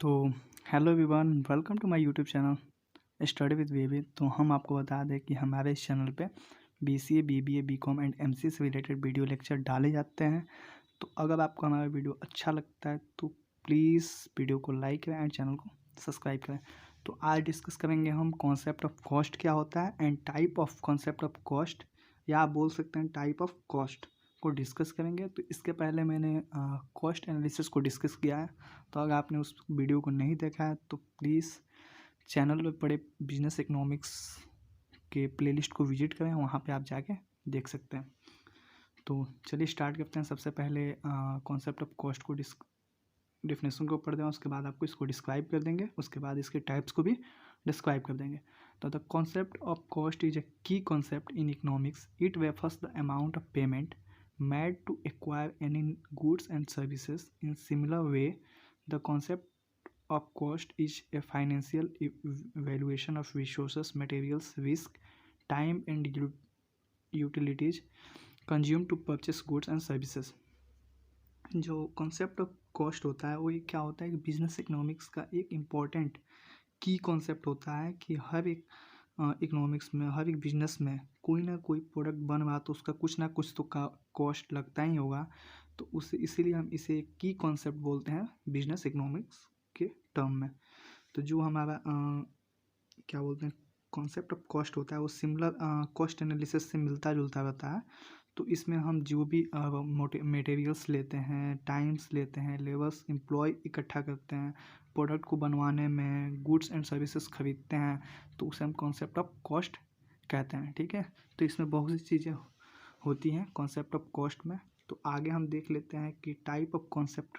तो hello everyone, welcome to my YouTube channel study with V V. तो हम आपको बता दें कि हमारे इस चैनल पे BCA, BBA, BCom and MCA से रिलेटेड वीडियो लेक्चर डाले जाते हैं। तो अगर आपको हमारा वीडियो अच्छा लगता है तो प्लीज़ वीडियो को लाइक करें एंड चैनल को सब्सक्राइब करें। तो आज डिस्कस करेंगे हम कॉन्सेप्ट ऑफ कॉस्ट क्या होता है and type of concept of cost, या आप बोल सकते हैं टाइप ऑफ कॉस्ट को डिस्कस करेंगे। तो इसके पहले मैंने कॉस्ट एनालिसिस को डिस्कस किया है, तो अगर आपने उस वीडियो को नहीं देखा है तो प्लीज़ चैनल पे पड़े बिजनेस इकोनॉमिक्स के प्लेलिस्ट को विजिट करें, वहाँ पे आप जाके देख सकते हैं। तो चलिए स्टार्ट करते हैं। सबसे पहले कॉन्सेप्ट ऑफ कॉस्ट को डिफिनेशन को पढ़ दें, उसके बाद आपको इसको डिस्क्राइब कर देंगे, उसके बाद इसके टाइप्स को भी डिस्क्राइब कर देंगे। तो the concept of cost is a key concept in economics. It refers the amount of payment made to acquire any goods and services. In similar way, the concept of cost is a financial valuation of resources, materials, risk, time and utilities consumed to purchase goods and services. जो concept of cost होता है वो ये क्या होता है कि business economics का एक इम्पॉर्टेंट की कॉन्सेप्ट होता है कि हर एक इकोनॉमिक्स में, हर एक बिजनेस में कोई ना कोई प्रोडक्ट बन रहा तो उसका कुछ ना कुछ तो का कॉस्ट लगता ही होगा। तो उस इसीलिए हम इसे एक की कॉन्सेप्ट बोलते हैं बिजनेस इकोनॉमिक्स के टर्म में। तो जो हमारा क्या बोलते हैं कॉन्सेप्ट ऑफ कॉस्ट होता है वो सिमिलर कॉस्ट एनालिसिस से मिलता जुलता रहता है। तो इसमें हम जो भी मटेरियल्स लेते हैं, टाइम्स लेते हैं, लेबर्स एम्प्लॉय इकट्ठा करते हैं, प्रोडक्ट को बनवाने में गुड्स एंड सर्विसेज खरीदते हैं, तो उसे हम कॉन्सेप्ट ऑफ कॉस्ट कहते हैं। ठीक है, तो इसमें बहुत सी चीज़ें होती हैं कॉन्सेप्ट ऑफ कॉस्ट में। तो आगे हम देख लेते हैं कि टाइप ऑफ कॉन्सेप्ट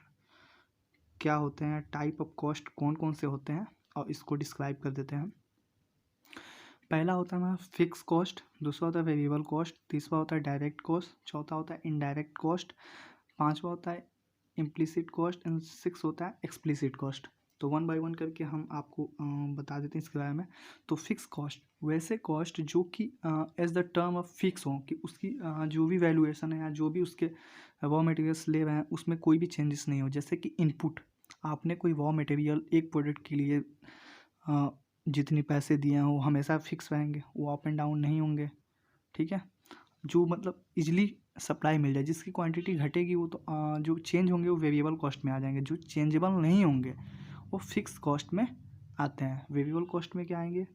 क्या होते हैं, टाइप ऑफ कॉस्ट कौन कौन से होते हैं, और इसको डिस्क्राइब कर देते हैं। पहला होता है हमारा फिक्स कॉस्ट, दूसरा होता है वेरिएबल कॉस्ट, तीसरा होता है डायरेक्ट कॉस्ट, चौथा होता है इनडायरेक्ट कॉस्ट, पांचवा होता है इम्प्लिसिट कॉस्ट एंड सिक्स होता है एक्सप्लिसिट कॉस्ट। तो वन बाय वन करके हम आपको बता देते हैं इसके बारे में। तो फिक्स कॉस्ट वैसे कॉस्ट जो कि as the term of fix हो, कि उसकी जो भी वैल्यूएशन है या जो भी उसके रॉ मटेरियल्स ले रहे हैं उसमें कोई भी चेंजेस नहीं हो। जैसे कि इनपुट, आपने कोई रॉ मटेरियल एक प्रोडक्ट के लिए जितनी पैसे दिए हैं वो हमेशा फिक्स रहेंगे, वो अप एंड डाउन नहीं होंगे। ठीक है, जो मतलब इजीली सप्लाई मिल जाए, जिसकी क्वांटिटी घटेगी वो तो जो चेंज होंगे वो वेरिएबल कॉस्ट में आ जाएंगे, जो चेंजेबल नहीं होंगे वो फिक्स कॉस्ट में आते हैं। वेरिएबल कॉस्ट में क्या आएंगे,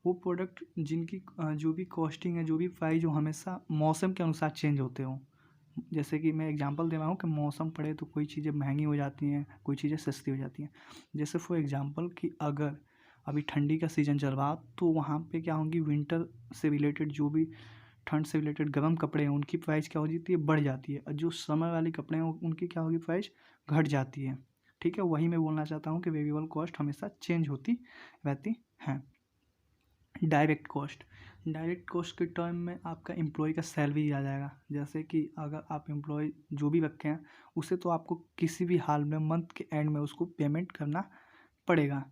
वो प्रोडक्ट जिनकी जो भी कॉस्टिंग है, जो भी प्राइस, जो हमेशा मौसम के अनुसार चेंज होते हों। जैसे कि मैं एग्जांपल दे रहा हूँ कि मौसम पड़े तो कोई चीज़ें महंगी हो जाती हैं, कोई चीज़ें सस्ती हो जाती हैं। जैसे फॉर एग्जांपल कि अगर अभी ठंडी का सीज़न चल रहा तो वहाँ पे क्या होंगी, विंटर से रिलेटेड जो भी ठंड से रिलेटेड गर्म कपड़े हैं उनकी प्राइस क्या हो जाती है, बढ़ जाती है, और जो समर वाले कपड़े हैं उनकी क्या होगी, प्राइस घट जाती है। ठीक है, वही मैं बोलना चाहता हूँ कि वेरिएबल कॉस्ट हमेशा चेंज होती रहती हैं। डायरेक्ट कॉस्ट के टर्म में आपका एम्प्लॉय का सैलरी आ जाएगा। जैसे कि अगर आप एम्प्लॉय जो भी रखे हैं उसे तो आपको किसी भी हाल में मंथ के एंड में उसको पेमेंट करना पड़ेगा।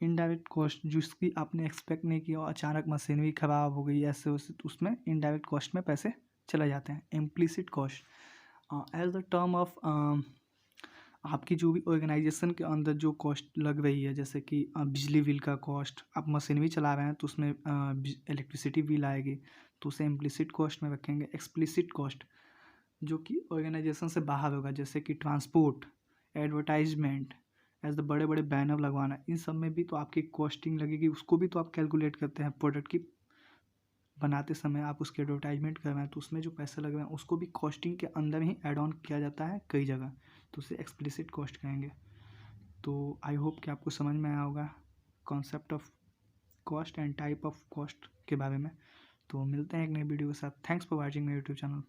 इनडायरेक्ट कॉस्ट जिसकी आपने एक्सपेक्ट नहीं किया और अचानक मशीनरी ख़राब हो गई ऐसे वैसे, तो उसमें इनडायरेक्ट कॉस्ट में पैसे चले जाते हैं। Implicit cost as the term of आपकी जो भी ऑर्गेनाइजेशन के अंदर जो कॉस्ट लग रही है, जैसे कि बिजली बिल का कॉस्ट, आप मशीनरी चला रहे हैं तो उसमें इलेक्ट्रिसिटी बिल आएगी, तो उसे इम्प्लिसिट कॉस्ट में रखेंगे। एक्सप्लिसिट कॉस्ट जो कि ऑर्गेनाइजेशन से बाहर होगा, जैसे कि ट्रांसपोर्ट, एडवर्टाइजमेंट, एज द बड़े बड़े बैनर लगवाना, इन सब में भी तो आपकी कॉस्टिंग लगेगी, उसको भी तो आप कैलकुलेट करते हैं। प्रोडक्ट की बनाते समय आप उसके एडवर्टाइजमेंट कर रहे हैं तो उसमें जो पैसे लग रहे हैं उसको भी कॉस्टिंग के अंदर ही ऐड ऑन किया जाता है कई जगह, तो उसे एक्सप्लिसिट कॉस्ट कहेंगे। तो आई होप कि आपको समझ में आया होगा concept of cost and type of cost के बारे में। तो मिलते हैं एक नई वीडियो के साथ। Thanks for watching my YouTube channel.